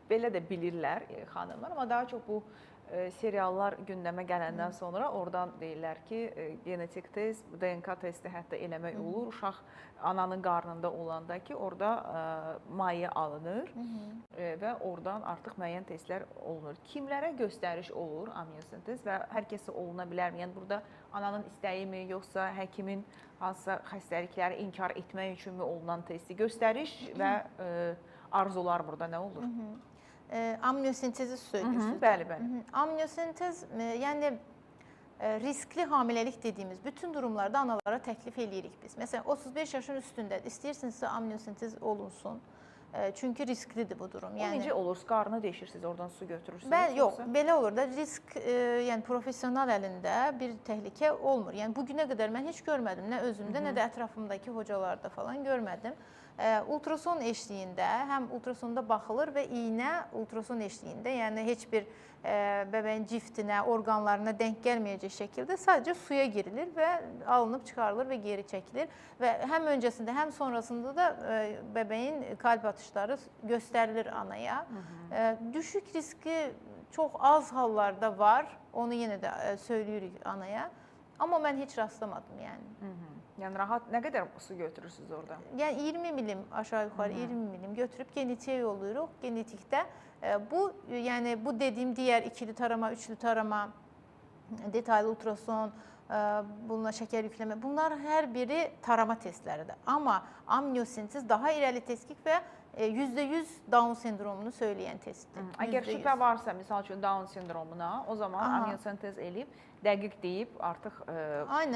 belə də bilirlər xanımlar, amma daha çox bu seriallar gündəmə gələndən sonra oradan deyirlər ki, genetik test, DNK testi hətta eləmək olur. Uşaq ananın qarnında olanda ki, orada maye alınır və oradan artıq müəyyən testlər olunur. Kimlərə göstəriş olur amniosintez və hər kəsə oluna bilərmi? Yəni burada ananın istəyimi, yoxsa həkimin hansısa xəstəlikləri inkar etmək üçünmü olunan testi? Göstəriş və arzular burada nə olur? Amniosintezi söylüyorsunuz. Bəli, bəli. Amniosintez yəni riskli hamiləlik dediyimiz bütün durumlarda analara təklif eləyirik biz. Məsələn, 35 yaşın üstündə istəyirsinizsə amniosintez olunsun. Çünki risklidir bu durum. O necə olur? Qarnı deşirsiniz, oradan su götürürsünüz? Yox, belə olur da risk, yəni professional əlində bir təhlükə olmur. Yəni bugünə qədər mən heç görmədim, nə özümdə, nə də ətrafımdakı hocalarda falan görmədim. Ultrason eşliyində, həm ultrasonda baxılır və iynə ultrason eşliyində, yəni heç bir bəbəyin ciftinə, orqanlarına denk gəlməyəcək şəkildə sadəcə suya girilir və alınıb çıxarılır və geri çəkilir. Və həm öncəsində, həm sonrasında da bəbəyin qalb atışları göstərilir anaya. Düşük riski çox az hallarda var, onu yenə də söyləyirik anaya. Amma mən heç rastlamadım yəni. Yəni rahat nə qədər su götürürsünüz orada? Yəni 20 milim aşağı yuxarı 20 milim götürüb genetiyə yollayırıq. Genetikdə bu yəni bu dediyim digər ikili tarama, üçlü tarama, detallı ultrason, bununla şəkər yükləmə, bunlar hər biri tarama testləridir. Amma amniosintez daha irəli teskik və %100 Down sindromunu söyləyən testdir. Əgər şübhə varsa, misal üçün Down sindromuna, o zaman amniosintez eləyib, dəqiq deyib artıq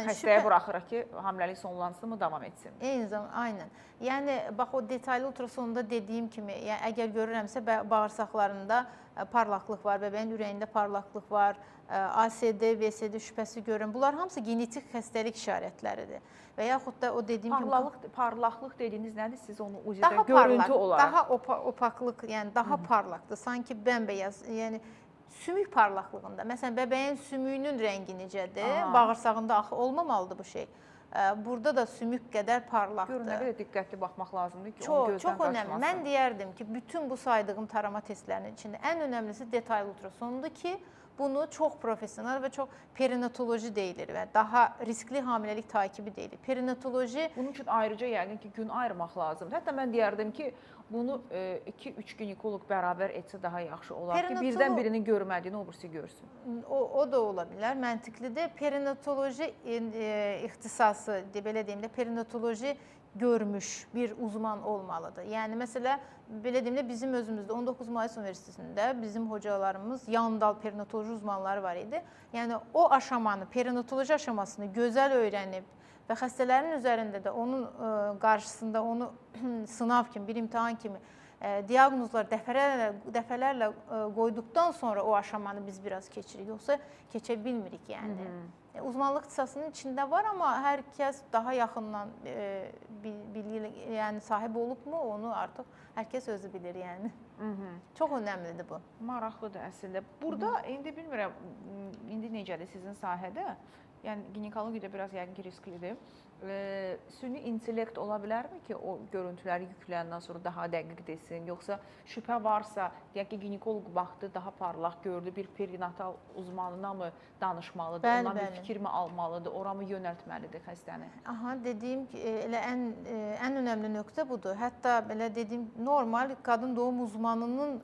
xəstəyə buraxırıq ki, hamiləlik sonlansın mı, davam etsin. Eyni zaman, aynen. Yəni, bax o detallı ultrasonda dediyim kimi, yəni, əgər görürəmsə bağırsaqlarında parlaqlıq var, bəbəyin ürəyində parlaqlıq var, ASD, VSD şübhəsi görürəm. Bunlar hamısı genetik xəstəlik işarətləridir. Və yaxud da o dediyim kimi... Parlaqlıq dediyiniz nədir? Siz onu ucada görüntü olaraq... Daha opaklıq, yəni daha parlaqdır. Sanki bəmbəyaz, yəni sümük parlaqlığında. Məsələn, bəbəyin sümüyünün rəngi necədir? Bağırsağında axı olmamalıdır bu şey. Burada da sümük qədər parlaqdır. Görün, nə qədər diqqətli baxmaq lazımdır ki, onun gözdən qaçmasın. Çox önəmli. Mən deyərdim ki, bütün bu saydığım tarama testlərinin içində ən önəmlisi detallı ultrasondur ki, bunu çox professional və çox perinatoloji deyilir və daha riskli hamiləlik takibi deyilir. Perinatoloji... Bunun üçün ayrıca yəqin ki, gün ayırmaq lazımdır. Hətta mən deyərdim ki, bunu 2-3 ginekoloq bərabər etsə daha yaxşı olar ki, birdən birinin görmədiyini o birisi görsün. O da ola bilər, məntiqlidir. Perinatoloji ixtisası, belə deyim də, perinatoloji görmüş bir uzman olmalıdır. Yəni, məsələ, belə deyim də, bizim özümüzdə 19 Mayıs Üniversitesində bizim hocalarımız yanındal perinatoloji uzmanları var idi. Yəni, o aşamanı, perinatoloji aşamasını gözəl öyrənib və xəstələrin üzərində də onun qarşısında onu sınav kimi, bir imtahan kimi diaqnozlar dəfələrlə qoyduqdan sonra o aşamanı biz biraz keçirik, yoxsa keçə bilmirik yəni. Uzmanlıq ixtisasının içində var, amma hər kəs daha yaxından yəni sahib olubmu, onu artıq hər kəs özü bilir yəni. Çox önəmlidir bu. Maraqlıdır əslində. Burada indi bilmirəm, indi necədir sizin sahədə? Yəni ginekologiya biraz yəqin ki risklidir. Süni intellekt ola bilərmi ki, o görüntüləri yükləyəndən sonra daha dəqiq desin, yoxsa şübhə varsa, deyək ki, ginekoloq baxdı, daha parlaq gördü, bir perinatal uzmanına mı danışmalıdır, ondan bir fikir mi almalıdır, ora mı yönəltməlidir xəstəni? Aha, dediyim ki, elə ən önəmli nöqtə budur. Hətta belə dediyim, normal qadın doğum uzmanının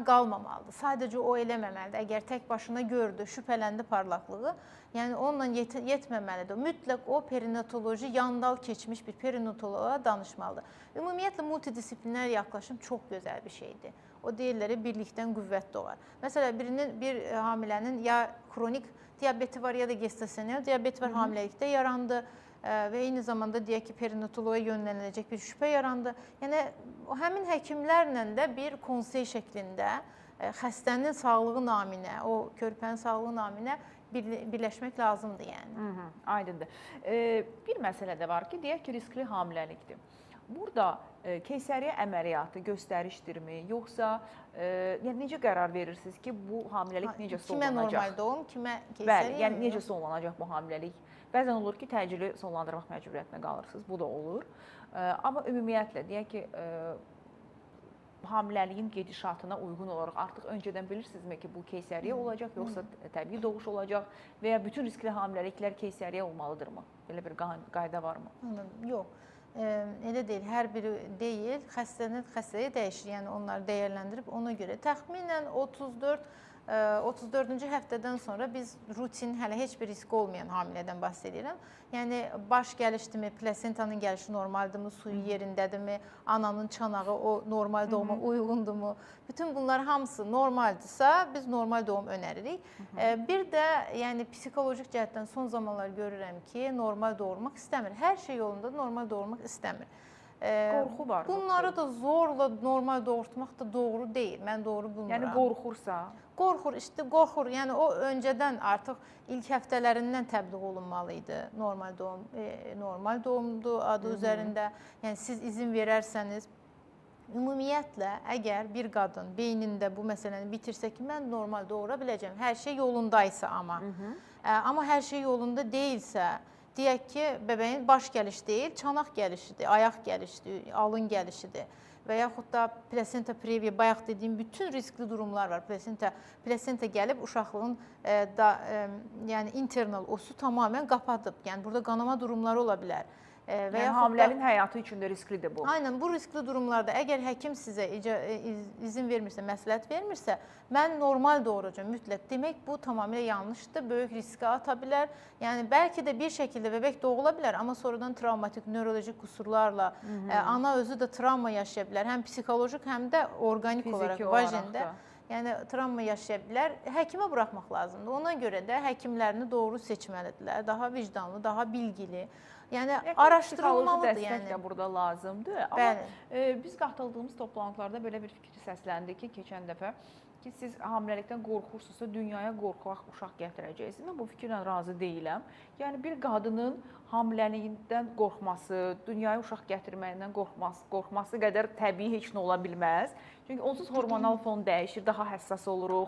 qalmamalıdır. Sadəcə o eləməməlidir. Əgər tək başına gördü, şübhələndi parlaqlığı, yəni onunla yetməməlidir. Mütləq o perinatoloji yandal keçmiş bir perinatoloğa danışmalıdır. Ümumiyyətlə multidisipliner yaxlaşım çox gözəl bir şeydir. O deyirlər birlikdən qüvvət doğar. Məsələn, bir hamilənin ya kronik diabeti var ya da gestasionel diabet var, hamiləlikdə yarandı və eyni zamanda deyək ki, perinatoloğa yönləniləcək bir şübhə yarandı. Yəni həmin həkimlərlə də bir konsey şəklində xəstənin sağlığı naminə, o körpənin sağlığı naminə birləşmək lazımdır yəni. Aydındır. Bir məsələ də var ki, deyək ki, riskli hamiləlikdir. Burada keysəriyyə əməliyyatı göstərişdirmi, yoxsa yəni necə qərar verirsiniz ki, bu hamiləlik necə sonlanacaq? Kimə normal doğum, kimə keysəriyyə? Bəli, yəni necə sonlanacaq bu hamiləlik? Bəzən olur ki, təcili sonlandırmaq məcburiyyətinə qalırsınız, bu da olur. Amma ümumiyyətlə, deyək ki, hamiləliyin gedişatına uyğun olaraq artıq öncədən bilirsinizmi ki, bu keysəriyyə olacaq, yoxsa təbii doğuş olacaq və ya bütün riskli hamiləliklər keysəriyyə olmalıdırmı? Belə bir qayda varmı? Yox. Elə deyil, hər biri deyil, xəstənin xəstəyə dəyişir, yəni onları dəyərləndirib ona görə. Təxminən 34-cü həftədən sonra biz rutin, hələ heç bir riski olmayan hamilədən bəhs edirəm. Yəni, baş gəlişdimi, plasentanın gəlişi normaldırmı, suyu yerindədirmi, ananın çanağı o normal doğuma uyğundurmu? Bütün bunlar hamısı normaldırsa, biz normal doğum önəririk. Bir də, yəni, psixolojik cəhətdən son zamanlar görürəm ki, normal doğurmaq istəmir. Hər şey yolunda normal doğurmaq istəmir. Qorxu var. Bunları da zorla normal doğurtmaq da doğru deyil. Mən doğru bulmuram. Yəni, qorxursa? Qorxur, işte qorxur. Yəni, o öncədən artıq ilk həftələrindən təbliğ olunmalı idi. Normal doğum, normal doğumdur adı üzərində. Yəni, siz izin verərsəniz, ümumiyyətlə, əgər bir qadın beynində bu məsələni bitirsə ki, mən normal doğura biləcəm, hər şey yolundaysa amma. Amma hər şey yolunda deyilsə, deyək ki, bəbəyin baş gəlişi deyil, çanaq gəlişidir, ayaq gəlişidir, alın gəlişidir və yaxud da plasenta previa, bayaq dediyim bütün riskli durumlar var. Plasenta gəlib uşaqlığın yəni internal osu tamamən qapadıb. Yəni, burada qanama durumları ola bilər. Yəni, hamilənin həyatı üçün də risklidir bu. Aynen, bu riskli durumlarda əgər həkim sizə izin vermirsə, məsləhət vermirsə, mən normal doğuracağım mütləq. Demək, bu tamamilə yanlışdır, böyük riskə ata bilər. Yəni, bəlkə də bir şəkildə bebək doğula bilər, amma sonradan travmatik, nörolojik qüsurlarla ana özü də travma yaşaya bilər. Həm psixolojik, həm də organik olaraq, vajində. Yəni, travma yaşaya bilər. Həkimə buraxmaq lazımdır. Ona görə də həkimlərini doğru seçməlidirlər. Daha vicdanlı, daha bilgili. Yəni, araşdırılmalıdır. Psixoloji dəstək də burada lazımdır. Amma biz qatıldığımız toplantılarda belə bir fikir səsləndi ki, keçən dəfə ki, siz hamiləlikdən qorxursunuzsa, dünyaya qorxaq uşaq gətirəcəksiniz. Mən bu fikirlə razı deyiləm. Yəni, bir qadının hamiləliyindən qorxması, dünyaya uşaq gətirməyindən qorxması qədər təbii heç nə ola bilməz. Çünki onsuz hormonal fon dəyişir, daha həssas oluruq,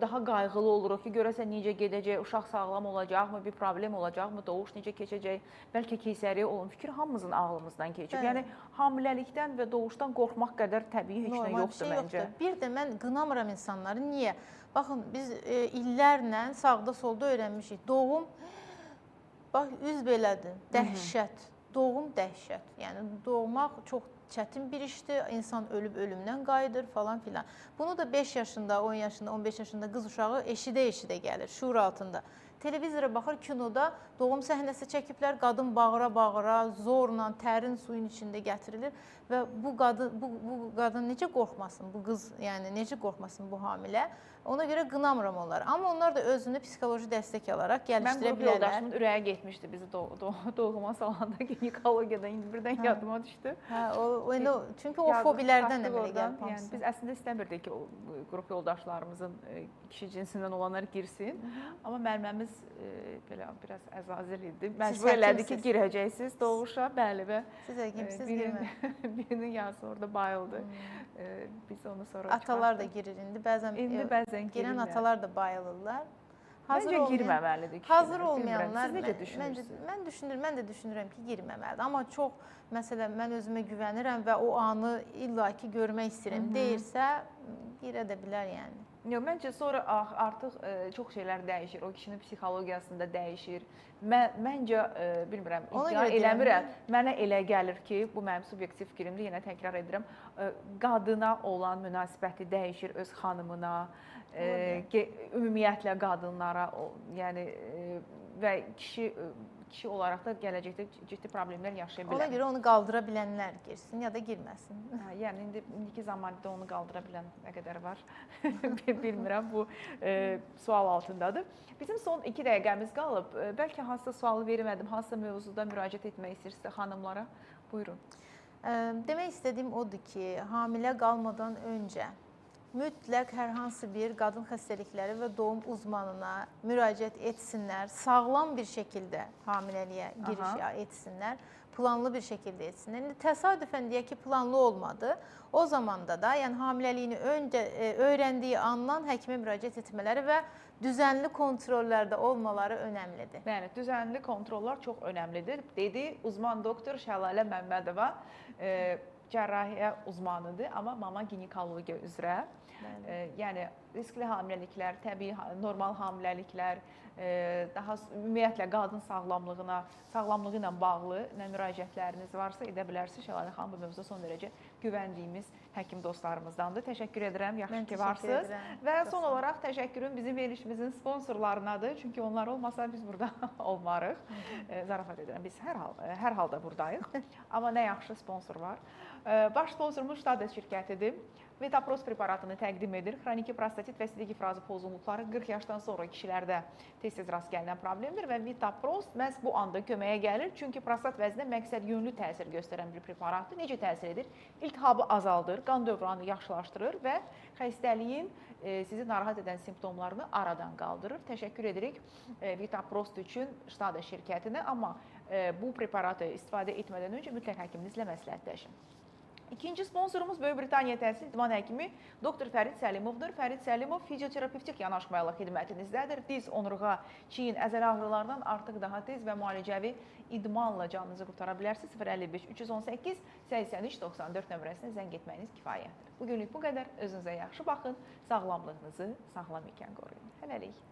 daha qayğılı oluruq ki, görəsən necə gedəcək, uşaq sağlam olacaqmı, bir problem olacaqmı, doğuş necə keçəcək, bəlkə keysəriyyə olun. Fikir hamımızın ağlımızdan keçir. Yəni, hamiləlikdən və doğuşdan qorxmaq qədər təbii heç nə yoxdur məncə. Bir də mən qınamıram insanları. Niyə? Baxın, biz illərlə sağda solda öyrənmişik. Doğum, bax, üz belədir, dəhşət. Doğum dəhşət. Yəni, doğmaq çox çətin bir işdir, insan ölüb ölümdən qayıdır falan filan. Bunu da 5 yaşında, 10 yaşında, 15 yaşında qız uşağı eşidə-eşidə gəlir, şuur altında. Televizora baxır, kinoda doğum səhnəsi çəkiblər, qadın bağıra-bağıra, zorla, tərin suyun içində gətirilir və bu qadın necə qorxmasın, bu qız, yəni necə qorxmasın bu hamilə? Ona görə qınamıram onları. Amma onlar da özünü psixoloji dəstək alaraq gəlişdirə bilərlər. Mən qrup yoldaşımın ürəyə getmişdi bizi doğuma salanda ginekologiyada, indi birdən yadıma düşdü. Çünki o fobilərdən əmələ gəlib. Yəni, biz əslində istəmirdik ki, qrup yoldaşlarımızın kişi cinsindən olanlar girsin. Amma müəlliməmiz belə biraz əzazil idi. Məcbur elədi ki, girəcəksiniz doğuşa. Bəli və siz həkimsiz girmə. Birinin yarısı orada bayıldı. Biz onu sonra atalar da girir indi. Bəzən girən atalar da bayılırlar. Məncə girməməlidir. Hazır olmayanlar, siz necə düşünürsünüz? Mən də düşünürəm ki, girməməlidir. Amma çox, məsələn, mən özümə güvənirəm və o anı illaki görmək istəyirəm deyirsə, girə də bilər yəni. Yox, məncə sonra artıq çox şeylər dəyişir. O kişinin psixologiyasında dəyişir. Məncə bilmirəm, Ona iddia görə eləmirəm. Mənə elə gəlir ki, bu mənim subyektiv fikrimdir, yenə təkrar edirəm. Qadına olan münasibəti dəyişir öz xanımına, ümumiyyətlə qadınlara, yəni və kişi olaraq da gələcəkdə ciddi problemlər yaşaya bilər. Ona görə onu qaldıra bilənlər girsin ya da girməsin. Yəni indiki zamanda onu qaldıra bilən nə qədər var? Bilmirəm, bu sual altındadır. Bizim son 2 dəqiqəmiz qalıb. Bəlkə hansısa sualı vermədim, hansısa mövzuda müraciət etmək istəyirsə xanımlara, buyurun. Demək istədiyim odur ki, hamilə qalmadan öncə mütləq hər hansı bir qadın xəstəlikləri və doğum uzmanına müraciət etsinlər, sağlam bir şəkildə hamiləliyə giriş etsinlər, planlı bir şəkildə etsinlər. İndi təsadüfən deyək ki, planlı olmadı. O zamanda da, yəni hamiləliyini öncə öyrəndiyi andan həkimə müraciət etmələri və düzənli kontrollərdə olmaları önəmlidir. Bəli, düzənli kontrollar çox önəmlidir, dedi uzman doktor Şəlalə Məmmədova, cərrahiyyə uzmanıdır, amma mama ginekologiya üzrə. Yəni riskli hamiləliklər, təbii normal hamiləliklər, daha ümumiyyətlə qadın sağlamlığı ilə bağlı nə müraciətləriniz varsa edə bilərsiniz. Şəlalə xanım bu mövzuda son dərəcə güvəndiyimiz həkim dostlarımızdandır. Təşəkkür edirəm, yaxşı ki varsınız. Və son olaraq təşəkkürüm bizim verilişimizin sponsorlarınadır. Çünki onlar olmasa biz burada olmarıq. Zarafat edirəm, biz hər halda buradayıq. Amma nə yaxşı sponsor var. Baş sponsorumuz Stades şirkətidir. Vitapros preparatını təqdim edir. Xroniki prostatit və sidik ifrazı pozğunluqları 40 yaşdan sonra kişilərdə tez-tez rast gəlinən problemdir və Vitapros məhz bu anda köməyə gəlir. Çünki prostat vəzinə məqsəd yönlü təsir göstərən bir preparatdır. Necə təsir edir? İltihabı azaldır, qan dövranını yaxşılaşdırır və xəstəliyin sizi narahat edən simptomlarını aradan qaldırır. Təşəkkür edirik Vitaprost üçün Stades şirkətinə, amma bu preparatı istifadə etmədən öncə mütləq həkiminizlə məsləhətləşin. İkinci sponsorumuz Böyük Britaniya Təhsil İdman həkimi Dr. Fərid Səlimovdur. Fərid Səlimov fizioterapevtik yanaşmayla xidmətinizdədir. Diz, onurğa, çiyin, əzələ ağrılardan artıq daha tez və müalicəvi idmanla canınızı qurtara bilərsiniz. 055 318 83 94 nömrəsinə zəng etməyiniz kifayətdir. Bugünlük bu qədər. Özünüzə yaxşı baxın. Sağlamlığınızı sağlam ikən qoruyun. Hələlik.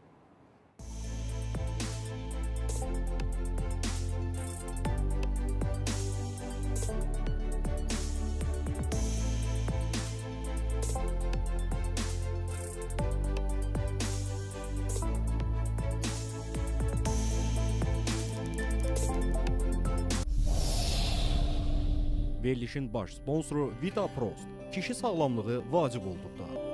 Verilişin baş sponsoru Vitaprost. Kişi sağlamlığı vacib olduqda.